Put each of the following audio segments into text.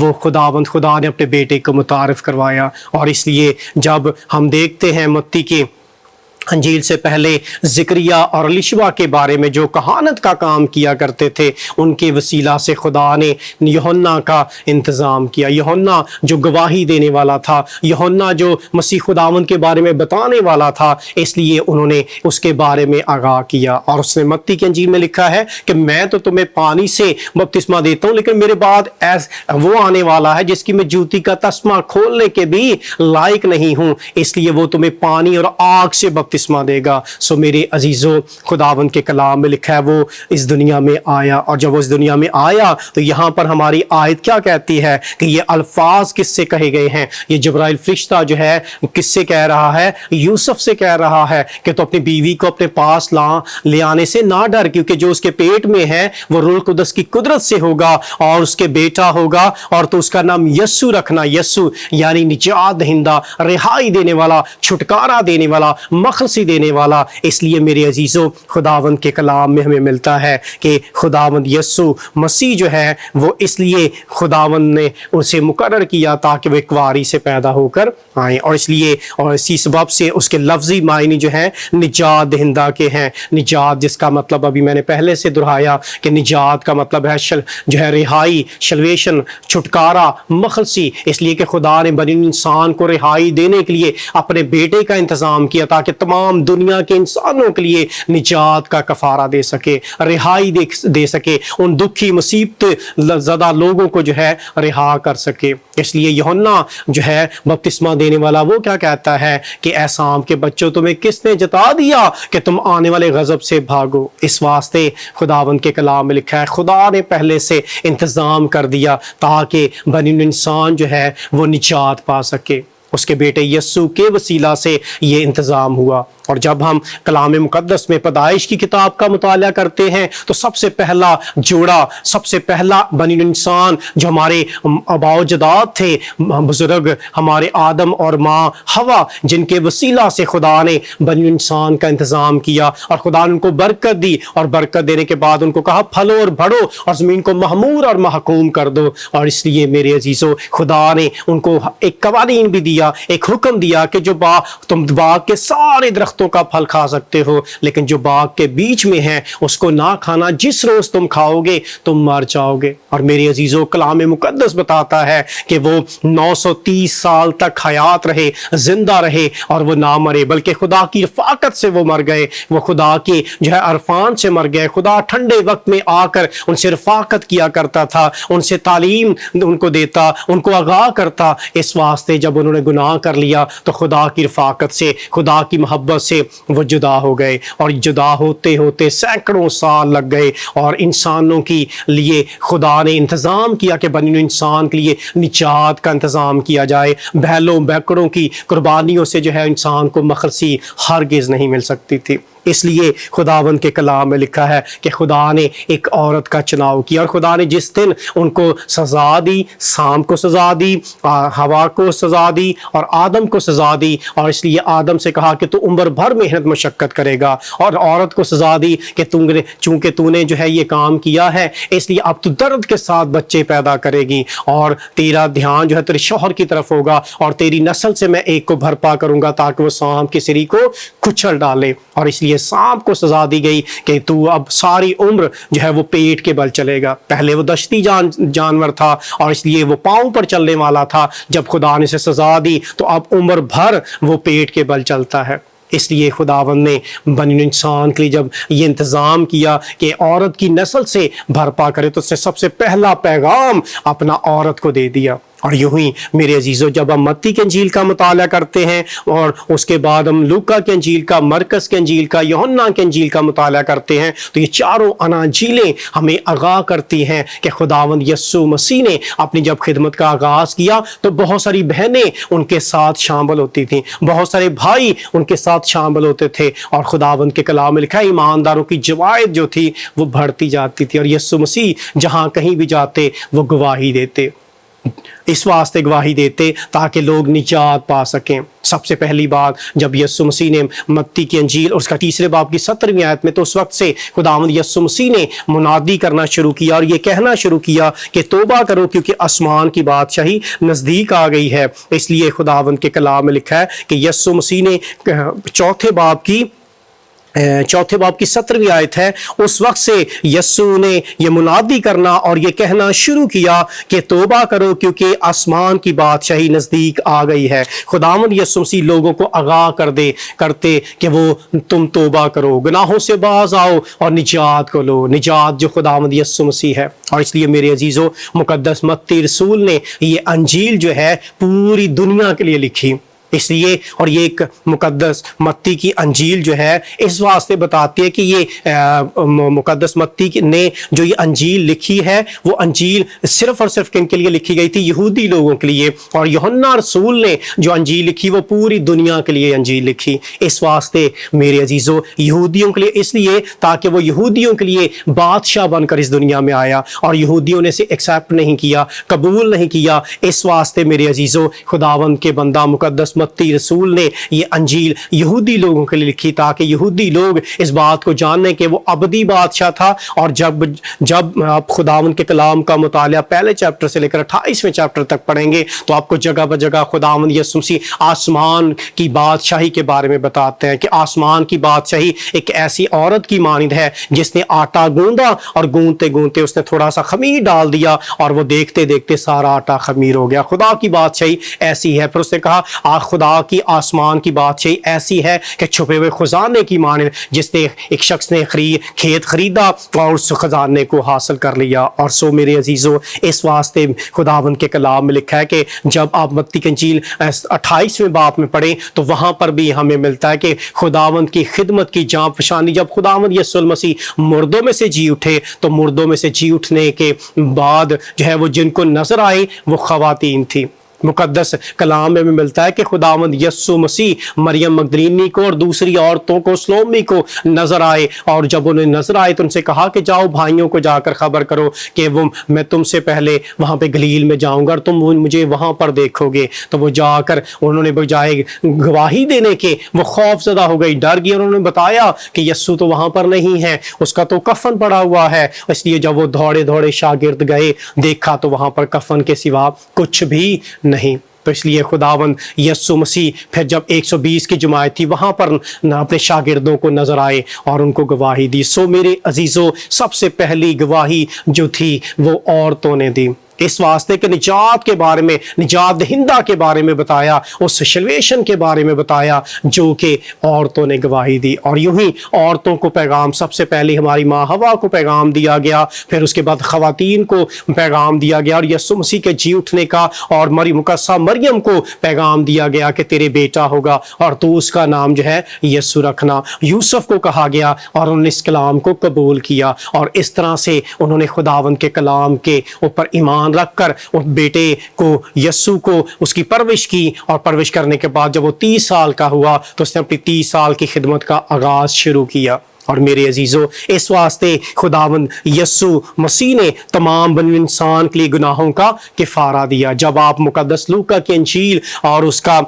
وہ خدا نے اپنے بیٹے کو متعارف کروایا۔ اور اس لیے جب ہم دیکھتے ہیں متی کی انجیل سے پہلے زکریا اور الیشبا کے بارے میں جو کہانت کا کام کیا کرتے تھے، ان کے وسیلہ سے خدا نے یوحنا کا انتظام کیا۔ یوحنا جو گواہی دینے والا تھا، یوحنا جو مسیح خداوند کے بارے میں بتانے والا تھا، اس لیے انہوں نے اس کے بارے میں آگاہ کیا۔ اور اس نے متی کی انجیل میں لکھا ہے کہ میں تو تمہیں پانی سے بپتسمہ دیتا ہوں، لیکن میرے بعد وہ آنے والا ہے جس کی میں جوتی کا تسمہ کھولنے کے بھی لائق نہیں ہوں، اس لیے وہ تمہیں پانی اور آگ سے بپتسمہ دے گا۔ سو میرے عزیزو، خداوند کے کلام میں لکھا ہے وہ اس دنیا میں آیا، اور جب وہ اس دنیا میں آیا تو یہاں پر ہماری آیت کیا کہتی ہے کہ یہ الفاظ کس سے کہے گئے ہیں؟ یہ جبرائیل فرشتہ جو ہے کس سے کہہ رہا ہے؟ یوسف سے کہہ رہا ہے کہ تو اپنی بیوی کو اپنے پاس لے آنے سے نہ ڈر، کیونکہ جو اس کے پیٹ میں ہے وہ روح القدس کی قدرت سے ہوگا اور اس کے بیٹا ہوگا، اور تو اس کا نام یسوع رکھنا۔ یسوع یعنی نجات دہندہ، رہائی دینے والا، چھٹکارا دینے والا، مخلصی دینے والا۔ اس لیے میرے عزیزو، خداوند کے کلام میں ہمیں ملتا ہے کہ خداوند یسوع مسیح جو ہے وہ اس لیے خداوند نے اسے مقرر کیا تاکہ وہ ایک واری سے پیدا ہو کر آئیں، اور اس لیے اور اسی سبب سے اس کے لفظی معنی جو ہیں نجات دہندہ کے ہیں۔ نجات جس کا مطلب ابھی میں نے پہلے سے دہرایا کہ نجات کا مطلب ہے جو ہے رہائی، سلویشن، چھٹکارا، مخلصی۔ اس لیے کہ خدا نے بنی انسان کو رہائی دینے کے لیے اپنے بیٹے کا انتظام کیا تاکہ تمام دنیا کے انسانوں کے لیے نجات کا کفارہ دے سکے، رہائی دے سکے، ان دکھی مصیبت زدہ لوگوں کو جو ہے رہا کر سکے۔ اس لیے یوحنا جو ہے بپتسمہ دینے والا وہ کیا کہتا ہے کہ اے سام کے بچوں، تمہیں کس نے جتا دیا کہ تم آنے والے غضب سے بھاگو؟ اس واسطے خداوند کے کلام میں لکھا ہے خدا نے پہلے سے انتظام کر دیا تاکہ بنی انسان جو ہے وہ نجات پا سکے۔ اس کے بیٹے یسوع کے وسیلہ سے یہ انتظام ہوا۔ اور جب ہم کلام مقدس میں پیدائش کی کتاب کا مطالعہ کرتے ہیں تو سب سے پہلا جوڑا، سب سے پہلا بنی انسان جو ہمارے آباء و اجداد تھے، بزرگ ہمارے آدم اور ماں حوا، جن کے وسیلہ سے خدا نے بنی انسان کا انتظام کیا، اور خدا نے ان کو برکت دی، اور برکت دینے کے بعد ان کو کہا پھلو اور بڑھو اور زمین کو معمور اور محکوم کر دو۔ اور اس لیے میرے عزیزو، خدا نے ان کو ایک قوانین بھی دیا، ایک حکم دیا کہ جو تم باغ کے سارے درختوں کا پھل کھا سکتے ہو، لیکن جو باغ کے بیچ میں ہے اس کو نہ کھانا، جس روز تم کھاؤ گے تم مر جاؤ گے۔ اور میرے عزیزو، کلام مقدس بتاتا ہے کہ وہ 930 سال تک حیات رہے، زندہ رہے، اور وہ نہ مرے، بلکہ خدا کی رفاقت سے وہ مر گئے، وہ خدا کے جو ہے عرفان سے مر گئے۔ خدا ٹھنڈے وقت میں آ کر ان سے رفاقت کیا کرتا تھا، ان سے تعلیم ان کو دیتا، ان کو آگاہ کرتا۔ اس واسطے جب انہوں نے گناہ کر لیا تو خدا کی رفاقت سے، خدا کی محبت سے وہ جدا ہو گئے، اور جدا ہوتے ہوتے سینکڑوں سال لگ گئے، اور انسانوں کے لیے خدا نے انتظام کیا کہ بنی انسان کے لیے نجات کا انتظام کیا جائے۔ بیلوں بکروں کی قربانیوں سے جو ہے انسان کو مخلصی ہرگز نہیں مل سکتی تھی۔ اس لیے خداوند کے کلام میں لکھا ہے کہ خدا نے ایک عورت کا چناؤ کیا، اور خدا نے جس دن ان کو سزا دی، سام کو سزا دی، حوا کو سزا دی، اور آدم کو سزا دی، اور اس لیے آدم سے کہا کہ تو عمر بھر محنت مشقت کرے گا، اور عورت کو سزا دی کہ چونکہ تو نے جو ہے یہ کام کیا ہے، اس لیے اب تو درد کے ساتھ بچے پیدا کرے گی، اور تیرا دھیان جو ہے تیرے شوہر کی طرف ہوگا، اور تیری نسل سے میں ایک کو بھرپا کروں گا تاکہ وہ سام کی سری کو کچل ڈالے۔ اور اس لیے سانپ کو سزا دی گئی کہ تو اب ساری عمر جو ہے وہ پیٹ کے بل چلے گا۔ پہلے وہ دشتی جانور تھا، اور اس لیے وہ پاؤں پر چلنے والا تھا، جب خدا نے اسے سزا دی تو اب عمر بھر وہ پیٹ کے بل چلتا ہے۔ اس لیے خداوند نے بنی انسان کے لیے جب یہ انتظام کیا کہ عورت کی نسل سے بھرپا کرے، تو اس نے سب سے پہلا پیغام اپنا عورت کو دے دیا۔ اور یوں ہی میرے عزیزو، جب ہم متی کی انجیل کا مطالعہ کرتے ہیں، اور اس کے بعد ہم لوکا کی انجیل کا، مرکز کی انجیل کا، یوحنا کی انجیل کا مطالعہ کرتے ہیں، تو یہ چاروں اناجیلیں ہمیں آگاہ کرتی ہیں کہ خداوند یسوع مسیح نے اپنی جب خدمت کا آغاز کیا تو بہت ساری بہنیں ان کے ساتھ شامل ہوتی تھیں، بہت سارے بھائی ان کے ساتھ شامل ہوتے تھے، اور خداوند کے کلام میں لکھا ہے ایمانداروں کی جماعت جو تھی وہ بڑھتی جاتی تھی، اور یسوع مسیح جہاں کہیں بھی جاتے وہ گواہی دیتے، اس واسطے گواہی دیتے تاکہ لوگ نجات پا سکیں۔ سب سے پہلی بات جب یسوع مسیح نے متی کی انجیل اور اس کا تیسرے باب کی 17ویں آیت میں، تو اس وقت سے خداوند یسوع مسیح نے منادی کرنا شروع کیا اور یہ کہنا شروع کیا کہ توبہ کرو کیونکہ آسمان کی بادشاہی نزدیک آ گئی ہے۔ اس لیے خداوند کے کلام میں لکھا ہے کہ یسوع مسیح نے چوتھے باب کی 17ویں آیت ہے، اس وقت سے یسوع نے یہ منادی کرنا اور یہ کہنا شروع کیا کہ توبہ کرو کیونکہ آسمان کی بادشاہی نزدیک آ گئی ہے۔ خداوند یسوع مسیح لوگوں کو آگاہ کرتے کہ وہ تم توبہ کرو، گناہوں سے باز آؤ اور نجات کو لو، نجات جو خداوند یسوع مسیح ہے۔ اور اس لیے میرے عزیزو، مقدس متی رسول نے یہ انجیل جو ہے پوری دنیا کے لیے لکھی، اس لیے، اور یہ ایک مقدس متی کی انجیل جو ہے اس واسطے بتاتی ہے کہ یہ مقدس متی نے جو یہ انجیل لکھی ہے وہ انجیل صرف اور صرف کن کے لیے لکھی گئی تھی؟ یہودی لوگوں کے لیے، اور یوحنا رسول نے جو انجیل لکھی وہ پوری دنیا کے لیے انجیل لکھی۔ اس واسطے میرے عزیزو، یہودیوں کے لیے اس لیے تاکہ وہ یہودیوں کے لیے بادشاہ بن کر اس دنیا میں آیا، اور یہودیوں نے اسے ایکسیپٹ نہیں کیا، قبول نہیں کیا۔ اس واسطے میرے عزیزو، خداوند کے بندہ مقدس متی رسول نے یہ انجیل یہودی لوگوں کے لیے لکھی تاکہ یہودی لوگ اس بات کو جانیں کہ وہ ابدی بادشاہ تھا۔ اور جب آپ خداوند کے کلام کا مطالعہ پہلے چیپٹر سے لے کر 28ویں چیپٹر تک پڑھیں گے تو آپ کو جگہ بہ جگہ خداوند یسوع مسیح آسمان کی بادشاہی کے بارے میں بتاتے ہیں کہ آسمان کی بادشاہی ایک ایسی عورت کی مانند ہے جس نے آٹا گوندا اور گوندتے گوندتے اس نے تھوڑا سا خمیر ڈال دیا اور وہ دیکھتے دیکھتے سارا آٹا خمیر ہو گیا۔ خدا کی بادشاہی ایسی ہے۔ پھر اس نے کہا خدا کی آسمان کی بادشاہی ایسی ہے کہ چھپے ہوئے خزانے کی مانند، جس نے ایک شخص نے کھیت خریدا اور اس خزانے کو حاصل کر لیا۔ اور سو میرے عزیزو، اس واسطے خداوند کے کلام میں لکھا ہے کہ جب آپ متی کی انجیل 28ویں باب میں پڑھیں تو وہاں پر بھی ہمیں ملتا ہے کہ خداوند کی خدمت کی جاں فشانی، جب خداوند یسوع المسیح مردوں میں سے جی اٹھے تو مردوں میں سے جی اٹھنے کے بعد جو ہے وہ جن کو نظر آئے وہ خواتین تھی۔ مقدس کلام میں ملتا ہے کہ خداوند یسوع مسیح مریم مگدلینی کو اور دوسری عورتوں کو، سلومی کو نظر آئے، اور جب انہیں نظر آئے تو ان سے کہا کہ جاؤ بھائیوں کو جا کر خبر کرو کہ میں تم سے پہلے وہاں پہ گلیل میں جاؤں گا اور تم مجھے وہاں پر دیکھو گے۔ تو وہ جا کر انہوں نے بجائے گواہی دینے کے وہ خوف زدہ ہو گئی، ڈر گئی، اور انہوں نے بتایا کہ یسوع تو وہاں پر نہیں ہے، اس کا تو کفن پڑا ہوا ہے۔ اس لیے جب وہ دوڑے دوڑے شاگرد گئے، دیکھا تو وہاں پر کفن کے سوا کچھ بھی نہیں۔ تو اس لیے خداوند یسوع مسیح پھر جب 120 کی جماعت تھی وہاں پر اپنے شاگردوں کو نظر آئے اور ان کو گواہی دی۔ سو میرے عزیزو، سب سے پہلی گواہی جو تھی وہ عورتوں نے دی، اس واسطے کہ نجات کے بارے میں، نجات دہندہ کے بارے میں بتایا، اس سلویشن کے بارے میں بتایا جو کہ عورتوں نے گواہی دی۔ اور یوں ہی عورتوں کو پیغام سب سے پہلے ہماری ماں حوا کو پیغام دیا گیا، پھر اس کے بعد خواتین کو پیغام دیا گیا، اور یسوع مسیح کے جی اٹھنے کا اور مقدسہ مریم کو پیغام دیا گیا کہ تیرے بیٹا ہوگا اور تو اس کا نام جو ہے یسوع رکھنا۔ یوسف کو کہا گیا اور انہوں نے اس کلام کو قبول کیا، اور اس طرح سے انہوں نے خداوند کے کلام کے اوپر ایمان رکھ کر اس بیٹے کو، یسوع کو، اس کی پرورش کی، اور پرورش کرنے کے بعد جب وہ 30 سال کا ہوا تو اس نے اپنی 30 سال کی خدمت کا آغاز شروع کیا۔ اور میرے عزیزو، اس واسطے خداوند یسوع مسیح نے تمام بنی انسان کے لیے گناہوں کا کفارہ دیا۔ جب آپ مقدس لوکا کی انجیل اور اس کا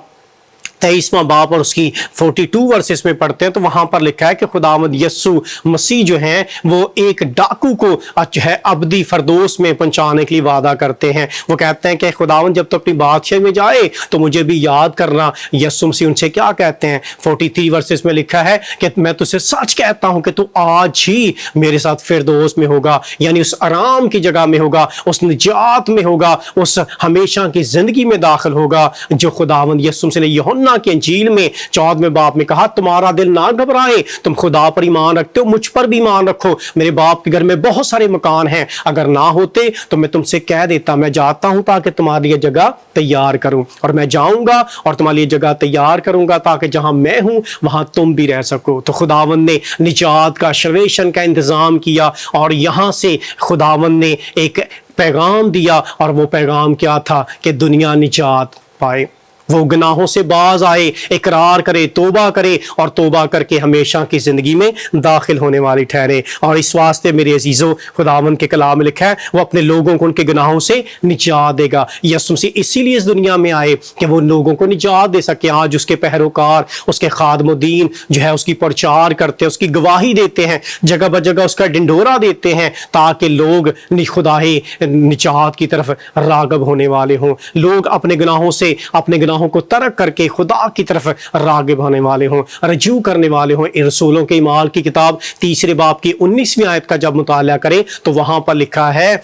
23واں باب اور اس کی 42 ورسز میں پڑھتے ہیں تو وہاں پر لکھا ہے کہ خداوند یسوع مسیح جو ہیں وہ ایک ڈاکو کو جو ہے ابدی فردوس میں پہنچانے کے لیے وعدہ کرتے ہیں۔ وہ کہتے ہیں کہ خداوند جب تو اپنی بادشاہی میں جائے تو مجھے بھی یاد کرنا۔ یسوع مسیح ان سے کیا کہتے ہیں؟ 43 ورسز میں لکھا ہے کہ میں تجھ سے سچ کہتا ہوں کہ تو آج ہی میرے ساتھ فردوس میں ہوگا، یعنی اس آرام کی جگہ میں ہوگا، اس نجات میں ہوگا، اس ہمیشہ کی زندگی میں داخل ہوگا جو خداوند یسوع مسیح نے یوحنا کی انجیل میں 14ویں باب میں کہا، تمہارا دل نہ گھبرائے، تم خدا پر ایمان رکھتے ہو، مجھ پر بھی ایمان رکھو، میرے باپ کے گھر میں بہت سارے مکان ہیں، اگر نہ ہوتے تو میں تم سے کہہ دیتا، میں جاتا ہوں تاکہ تمہارے لیے جگہ تیار کروں، اور میں جاؤں گا اور تمہارے لیے جگہ تیار کروں گا تاکہ جہاں میں ہوں وہاں تم بھی رہ سکو۔ تو خداوند نے نجات کا، سلویشن کا انتظام کیا، اور یہاں سے خداوند نے ایک پیغام دیا، اور وہ پیغام کیا تھا کہ دنیا نجات پائے۔ وہ گناہوں سے باز آئے، اقرار کرے، توبہ کرے اور توبہ کر کے ہمیشہ کی زندگی میں داخل ہونے والی ٹھہرے۔ اور اس واسطے میرے عزیزو خداوند کے کلام میں لکھا ہے وہ اپنے لوگوں کو ان کے گناہوں سے نجات دے گا۔ یسوع مسیح اسی لیے اس دنیا میں آئے کہ وہ لوگوں کو نجات دے سکے۔ آج اس کے پیروکار، اس کے خادم الدین جو ہے اس کی پرچار کرتے ہیں، اس کی گواہی دیتے ہیں، جگہ بہ جگہ اس کا ڈنڈورا دیتے ہیں تاکہ لوگ خدائی نجات کی طرف راغب ہونے والے ہوں، لوگ اپنے گناہوں سے، اپنے گناہوں کو ترک کر کے خدا کی طرف راغب ہونے والے ہوں، رجوع کرنے والے ہوں۔ رسولوں کے اعمال کی کتاب 3 باب کی 19ویں آیت کا جب مطالعہ کریں تو وہاں پر لکھا ہے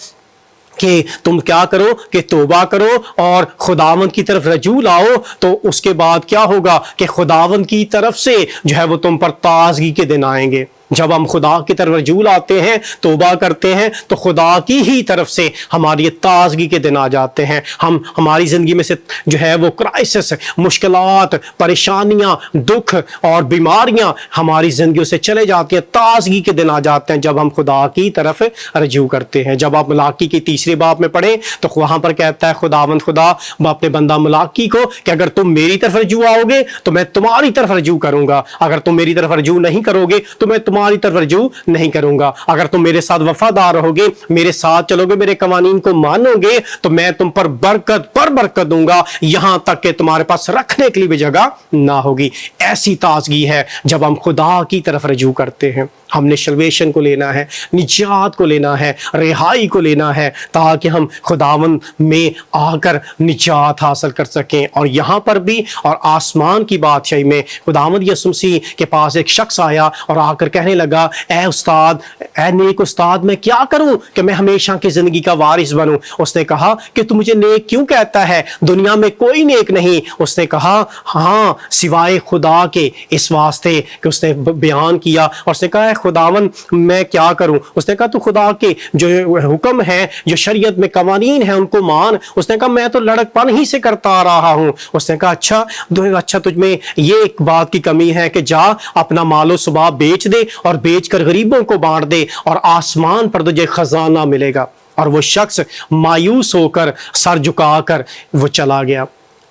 کہ تم کیا کرو کہ توبہ کرو اور خداوند کی طرف رجوع لاؤ، تو اس کے بعد کیا ہوگا کہ خداوند کی طرف سے جو ہے وہ تم پر تازگی کے دن آئیں گے۔ جب ہم خدا کی طرف رجوع لاتے ہیں، توبہ کرتے ہیں، تو خدا کی ہی طرف سے ہماری تازگی کے دن آ جاتے ہیں۔ ہماری زندگی میں سے جو ہے وہ کرائسس، مشکلات، پریشانیاں، دکھ اور بیماریاں ہماری زندگیوں سے چلے جاتی ہیں، تازگی کے دن آ جاتے ہیں جب ہم خدا کی طرف رجوع کرتے ہیں۔ جب آپ ملاکی کی 3 باب میں پڑھیں تو وہاں پر کہتا ہے خداوند خدا اپنے بندہ ملاکی کو کہ اگر تم میری طرف رجوع آؤ گے تو میں تمہاری طرف رجوع کروں گا، اگر تم میری طرف رجوع نہیں کرو گے تو میں تمہاری طرف رجوع نہیں کروں گا، اگر تم میرے ساتھ وفادار رہو گے، میرے ساتھ چلو گے، میرے قوانین کو مانو گے تو میں تم پر برکت پر برکت دوں گا، یہاں تک کہ تمہارے پاس رکھنے کے لیے بھی جگہ نہ ہوگی۔ ایسی تازگی ہے جب ہم خدا کی طرف رجوع کرتے ہیں۔ ہم نے سلویشن کو لینا ہے، نجات کو لینا ہے، رہائی کو لینا ہے تاکہ ہم خداوند میں آ کر نجات حاصل کر سکیں۔ اور یہاں پر بھی اور آسمان کی بادشاہی میں خداوند یسوع مسیح کے پاس ایک شخص آیا اور آ کر کہنے لگا اے استاد، اے نیک استاد، میں کیا کروں کہ میں ہمیشہ کی زندگی کا وارث بنوں؟ اس نے کہا کہ تو مجھے نیک کیوں کہتا ہے؟ دنیا میں کوئی نیک نہیں۔ اس نے کہا ہاں سوائے خدا کے، اس واسطے کہ اس نے بیان کیا اور اس نے کہا خداون میں کیا کروں؟ اس نے کہا تو خدا کے جو حکم ہیں، جو شریعت میں قوانین ہیں ان کو مان۔ اس نے کہا میں تو لڑک پن ہی سے کرتا آ رہا ہوں۔ اس نے کہا اچھا تجھ میں یہ ایک بات کی کمی ہے کہ جا اپنا مال و صبح بیچ دے اور بیچ کر غریبوں کو بانٹ دے اور آسمان پر تجھے خزانہ ملے گا۔ اور وہ شخص مایوس ہو کر سر جھکا کر وہ چلا گیا۔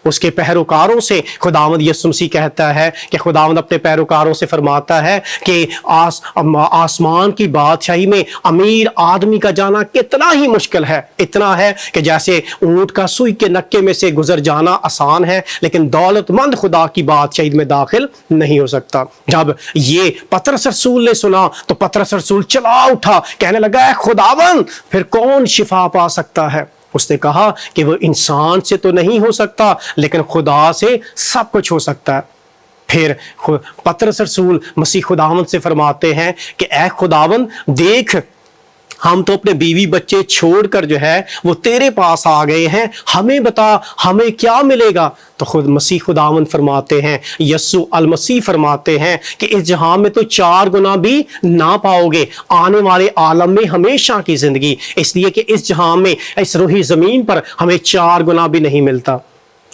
اس کے پیروکاروں سے خداوند یسوع مسیح کہتا ہے کہ خداوند اپنے پیروکاروں سے فرماتا ہے کہ آسمان کی بادشاہی میں امیر آدمی کا جانا کتنا ہی مشکل ہے، اتنا ہے کہ جیسے اونٹ کا سوئی کے نکے میں سے گزر جانا آسان ہے، لیکن دولت مند خدا کی بادشاہی میں داخل نہیں ہو سکتا۔ جب یہ پطرس رسول نے سنا تو پطرس رسول چلا اٹھا، کہنے لگا اے خداوند پھر کون شفا پا سکتا ہے؟ اس نے کہا کہ وہ انسان سے تو نہیں ہو سکتا لیکن خدا سے سب کچھ ہو سکتا ہے۔ پھر پطرس رسول مسیح خداوند سے فرماتے ہیں کہ اے خداوند دیکھ، ہم تو اپنے بیوی بچے چھوڑ کر جو ہے وہ تیرے پاس آ گئے ہیں، ہمیں بتا ہمیں کیا ملے گا؟ تو خود مسیح خداوند فرماتے ہیں، یسوع المسیح فرماتے ہیں کہ اس جہاں میں تو 4 گنا بھی نہ پاؤ گے، آنے والے عالم میں ہمیشہ کی زندگی، اس لیے کہ اس جہاں میں، اس روحی زمین پر ہمیں 4 گنا بھی نہیں ملتا،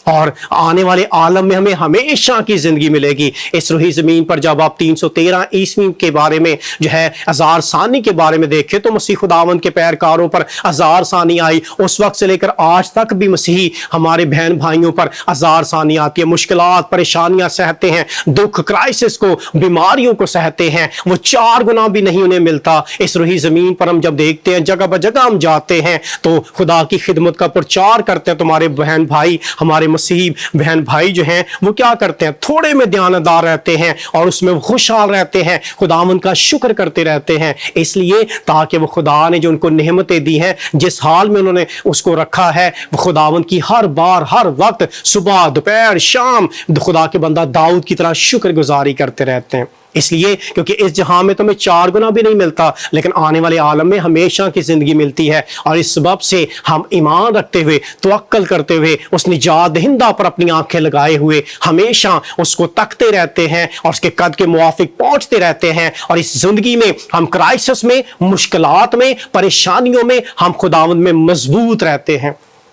اور آنے والے عالم میں ہمیں ہمیشہ کی زندگی ملے گی۔ اس روحی زمین پر جب آپ 313 عیسوی کے بارے میں جو ہے ہزار ثانی کے بارے میں دیکھیں تو مسیح خداوند کے پیرکاروں پر ہزار ثانی آئی، اس وقت سے لے کر آج تک بھی مسیحی ہمارے بہن بھائیوں پر ہزار ثانی آتی ہے، مشکلات پریشانیاں سہتے ہیں، دکھ کرائسس کو، بیماریوں کو سہتے ہیں، وہ 4 گنا بھی نہیں انہیں ملتا۔ اس روحی زمین پر ہم جب دیکھتے ہیں، جگہ بہ جگہ ہم جاتے ہیں تو خدا کی خدمت کا پرچار کرتے ہیں، تمہارے بہن بھائی، ہمارے مسیحی بہن بھائی جو ہیں وہ کیا کرتے ہیں؟ تھوڑے میں دیانتدار رہتے ہیں اور اس میں خوشحال رہتے ہیں، خداوند کا شکر کرتے رہتے ہیں، اس لیے تاکہ وہ خدا نے جو ان کو نعمتیں دی ہیں، جس حال میں انہوں نے اس کو رکھا ہے، وہ خداوند کی ہر بار ہر وقت صبح دوپہر شام خدا کے بندہ داؤد کی طرح شکر گزاری کرتے رہتے ہیں۔ اس لیے کیونکہ اس جہاں میں تمہیں 4 گنا بھی نہیں ملتا لیکن آنے والے عالم میں ہمیشہ کی زندگی ملتی ہے، اور اس سبب سے ہم ایمان رکھتے ہوئے، توکل کرتے ہوئے، اس نجات دہندہ پر اپنی آنکھیں لگائے ہوئے ہمیشہ اس کو تکتے رہتے ہیں اور اس کے قد کے موافق پہنچتے رہتے ہیں، اور اس زندگی میں ہم کرائسس میں، مشکلات میں، پریشانیوں میں ہم خداوند میں مضبوط رہتے ہیں،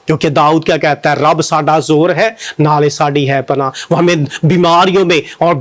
کیونکہ داؤد کیا کہتا ہے؟ رب ساڈا زور ہے، نالے ساڈی ہے پناہ۔ وہ ہمیں بیماریوں میں اور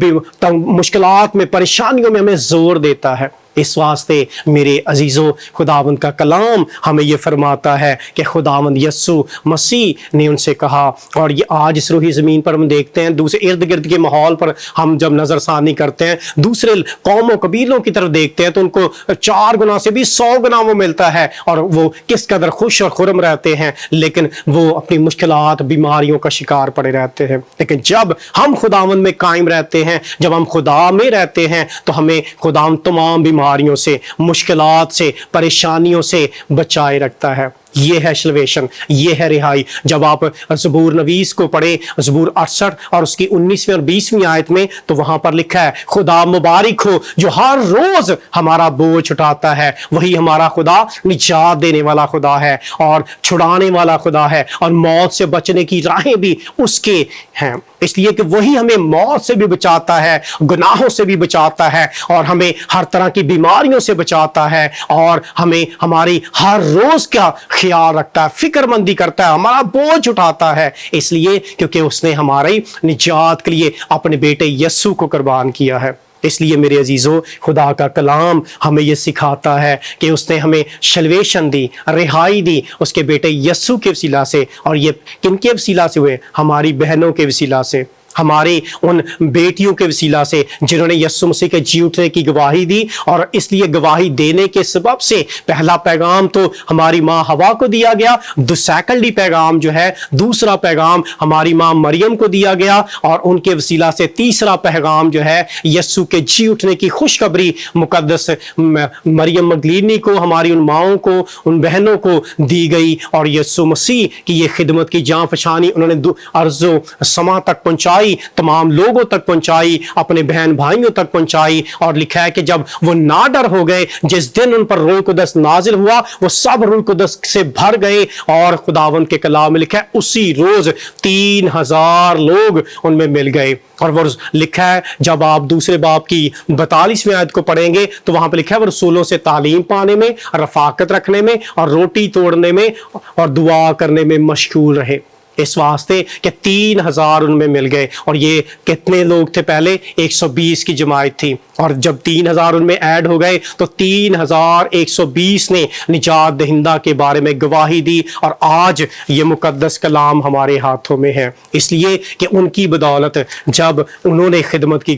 مشکلات میں، پریشانیوں میں ہمیں زور دیتا ہے۔ اس واسطے میرے عزیزو خداوند کا کلام ہمیں یہ فرماتا ہے کہ خداوند یسوع مسیح نے ان سے کہا، اور یہ آج اس روحی زمین پر ہم دیکھتے ہیں، دوسرے ارد گرد کے ماحول پر ہم جب نظر ثانی کرتے ہیں، دوسرے قوموں قبیلوں کی طرف دیکھتے ہیں تو ان کو 4 گنا سے بھی 100 گنا وہ ملتا ہے، اور وہ کس قدر خوش اور خرم رہتے ہیں، لیکن وہ اپنی مشکلات بیماریوں کا شکار پڑے رہتے ہیں۔ لیکن جب ہم خداوند میں قائم رہتے ہیں، جب ہم خدا میں رہتے ہیں، تو ہمیں خداوند تمام بیماریوں سے، مشکلات سے، پریشانیوں سے بچائے رکھتا ہے۔ یہ ہے سلویشن، یہ ہے رہائی۔ جب آپ زبور نویس کو پڑھیں، زبور 68 اور اس کی 19ویں اور 20ویں آیت میں، تو وہاں پر لکھا ہے، خدا مبارک ہو جو ہر روز ہمارا بوجھ اٹھاتا ہے۔ وہی ہمارا خدا نجات دینے والا خدا ہے اور چھڑانے والا خدا ہے، اور موت سے بچنے کی راہیں بھی اس کے ہیں، اس لیے کہ وہی ہمیں موت سے بھی بچاتا ہے، گناہوں سے بھی بچاتا ہے، اور ہمیں ہر طرح کی بیماریوں سے بچاتا ہے، اور ہمیں ہماری ہر روز کا خیال رکھتا ہے، فکر مندی کرتا ہے، ہمارا بوجھ اٹھاتا ہے، اس لیے کیونکہ اس نے ہماری نجات کے لیے اپنے بیٹے یسوع کو قربان کیا ہے۔ اس لیے میرے عزیزو، خدا کا کلام ہمیں یہ سکھاتا ہے کہ اس نے ہمیں سلویشن دی، رہائی دی اس کے بیٹے یسوع کے وسیلہ سے، اور یہ کن کے وسیلہ سے ہوئے؟ ہماری بہنوں کے وسیلہ سے، ہماری ان بیٹیوں کے وسیلہ سے جنہوں نے یسوع مسیح کے جی اٹھنے کی گواہی دی، اور اس لیے گواہی دینے کے سبب سے پہلا پیغام تو ہماری ماں حوا کو دیا گیا، سیکنڈلی پیغام جو ہے، دوسرا پیغام ہماری ماں مریم کو دیا گیا، اور ان کے وسیلہ سے تیسرا پیغام جو ہے یسوع کے جی اٹھنے کی خوشخبری مقدس مریم مگدلینی کو، ہماری ان ماؤں کو، ان بہنوں کو دی گئی، اور یسوع مسیح کی یہ خدمت کی جاں فشانی انہوں نے ارض و سما تک پہنچائی، تمام لوگوں تک پہنچائی، اپنے بہن بھائیوں تک پہنچائی، اور لکھا ہے کہ جب وہ ناڈر ہو گئے، جس دن ان پر روح القدس نازل ہوا، وہ سب روح القدس سے بھر گئے، اور خداوند کے کلام میں لکھا ہے اسی روز 3000 لوگ ان میں مل گئے۔ اور وہ لکھا ہے، جب آپ دوسرے باب کی 42ویں آیت کو پڑھیں گے تو وہاں پہ لکھا ہے وہ رسولوں سے تعلیم پانے میں، رفاقت رکھنے میں، اور روٹی توڑنے میں، اور دعا کرنے میں مشغول رہے۔ اس واسطے کہ 3000 ان میں مل گئے، اور یہ کتنے لوگ تھے؟ پہلے 120 کی جماعت تھی، اور جب 3000 ان میں ایڈ ہو گئے تو 3120 نے نجات دہندہ کے بارے میں گواہی دی، اور آج یہ مقدس کلام ہمارے ہاتھوں میں ہے، اس لیے کہ ان کی بدولت جب انہوں نے خدمت کی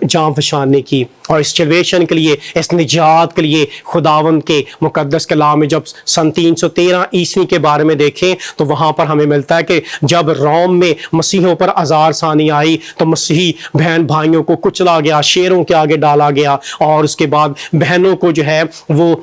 جاں فشانی کی، اور اس سلویشن کے لیے، اس نجات کے لیے خداوند کے مقدس کلام میں جب سن 313 عیسوی کے بارے میں دیکھیں تو وہاں پر ہمیں ملتا ہے کہ جب روم میں مسیحوں پر آزار ثانی آئی تو مسیحی بہن بھائیوں کو کچلا گیا، شیروں کے آگے ڈالا گیا، اور اس کے بعد بہنوں کو جو ہے وہ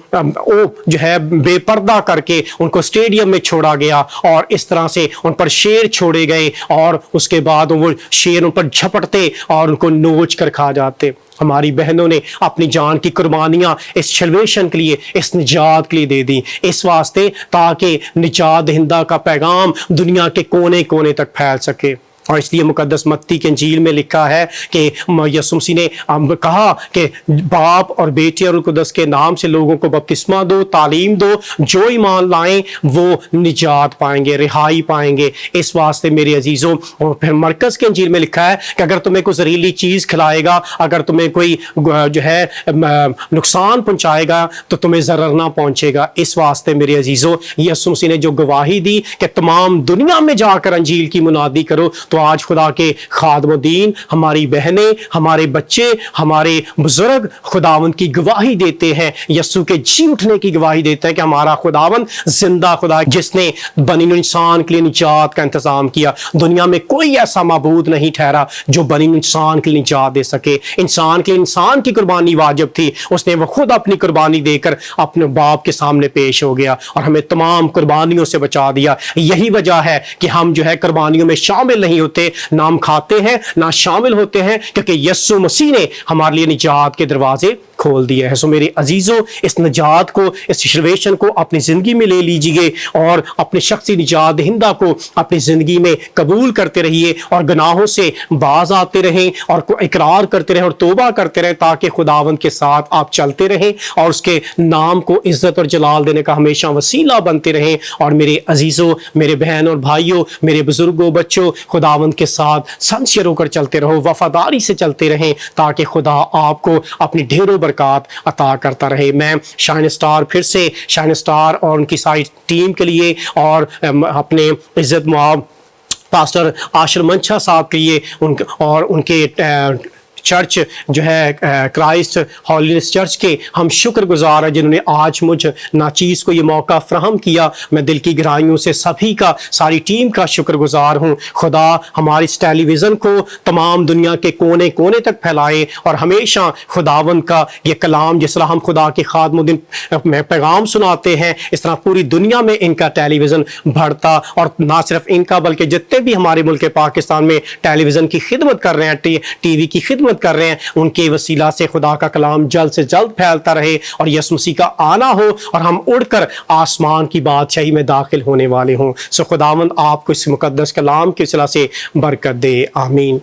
جو ہے بے پردہ کر کے ان کو اسٹیڈیم میں چھوڑا گیا، اور اس طرح سے ان پر شیر چھوڑے گئے، اور اس کے بعد وہ شیر ان پر جھپٹتے اور ان کو نوچ کر کھا جاتے۔ ہماری بہنوں نے اپنی جان کی قربانیاں اس سلویشن کے لیے، اس نجات کے لیے دے دی، اس واسطے تاکہ نجات دہندہ کا پیغام دنیا کے کونے کونے تک پھیل سکے۔ اور اس لیے مقدس متی کے انجیل میں لکھا ہے کہ یسوع مسیح نے کہا کہ باپ اور بیٹے اور روح القدس کے نام سے لوگوں کو بپتسمہ دو، تعلیم دو، جو ایمان لائیں وہ نجات پائیں گے، رہائی پائیں گے۔ اس واسطے میرے عزیزوں، اور پھر مرکز کے انجیل میں لکھا ہے کہ اگر تمہیں کوئی زہریلی چیز کھلائے گا، اگر تمہیں کوئی جو ہے نقصان پہنچائے گا تو تمہیں ضرر نہ پہنچے گا۔ اس واسطے میرے عزیزوں، یسوع مسیح نے جو گواہی دی کہ تمام دنیا میں جا کر انجیل کی منادی کرو، تو آج خدا کے خادم و دین، ہماری بہنیں، ہمارے بچے، ہمارے بزرگ خداوند کی گواہی دیتے ہیں، یسوع کے جی اٹھنے کی گواہی دیتے ہیں کہ ہمارا خداوند زندہ خدا ہے جس نے بنی انسان کے لیے نجات کا انتظام کیا۔ دنیا میں کوئی ایسا معبود نہیں ٹھہرا جو بنی انسان کے لیے نجات دے سکے۔ انسان کے انسان کی قربانی واجب تھی، اس نے وہ خود اپنی قربانی دے کر اپنے باپ کے سامنے پیش ہو گیا اور ہمیں تمام قربانیوں سے بچا دیا۔ یہی وجہ ہے کہ ہم جو ہے قربانیوں میں شامل نہیں ہوتے، نہ ہم کھاتے ہیں نہ شامل ہوتے ہیں، کیونکہ یسوع مسیح نے ہمارے لیے نجات کے دروازے کھول دیے ہیں۔ سو میرے عزیزوں، اس نجات کو، اس سلویشن کو اپنی زندگی میں لے لیجئے، اور اپنے شخصی نجات دہندہ کو اپنی زندگی میں قبول کرتے رہیے، اور گناہوں سے باز آتے رہیں، اور اقرار کرتے رہیں اور توبہ کرتے رہیں، تاکہ خداوند کے ساتھ آپ چلتے رہیں اور اس کے نام کو عزت اور جلال دینے کا ہمیشہ وسیلہ بنتے رہیں۔ اور میرے عزیزوں، میرے بہن اور بھائیوں، میرے بزرگوں، بچوں، خداوند کے ساتھ سنسیئر ہو کر چلتے رہو، وفاداری سے چلتے رہیں، تاکہ خدا آپ کو اپنی ڈھیروں برکات عطا کرتا رہے۔ میں شائن اسٹار پھر سے شائن اسٹار اور ان کی ساری ٹیم کے لیے اور اپنے عزت مآب پاسٹر عاشر منچا صاحب کے لیے اور ان کے چرچ جو ہے کرائسٹ ہولینس چرچ کے ہم شکر گزار ہیں جنہوں نے آج مجھ ناچیز کو یہ موقع فراہم کیا۔ میں دل کی گہرائیوں سے سبھی کا، ساری ٹیم کا شکر گزار ہوں۔ خدا ہماری اس ٹیلی ویژن کو تمام دنیا کے کونے کونے تک پھیلائے اور ہمیشہ خداوند کا یہ کلام جس طرح ہم خدا کے خادم و دن میں پیغام سناتے ہیں، اس طرح پوری دنیا میں ان کا ٹیلی ویژن بڑھتا، اور نہ صرف ان کا بلکہ جتنے بھی ہمارے ملک پاکستان میں ٹیلی ویژن کی خدمت کر رہے ہیں، ٹی وی کی خدمت کر رہے ہیں، ان کے وسیلہ سے خدا کا کلام جلد سے جلد پھیلتا رہے اور یسوع مسیح کا آنا ہو اور ہم اڑ کر آسمان کی بادشاہی میں داخل ہونے والے ہوں۔ سو خداوند آپ کو اس مقدس کلام کے وسیلہ سے برکت دے، آمین۔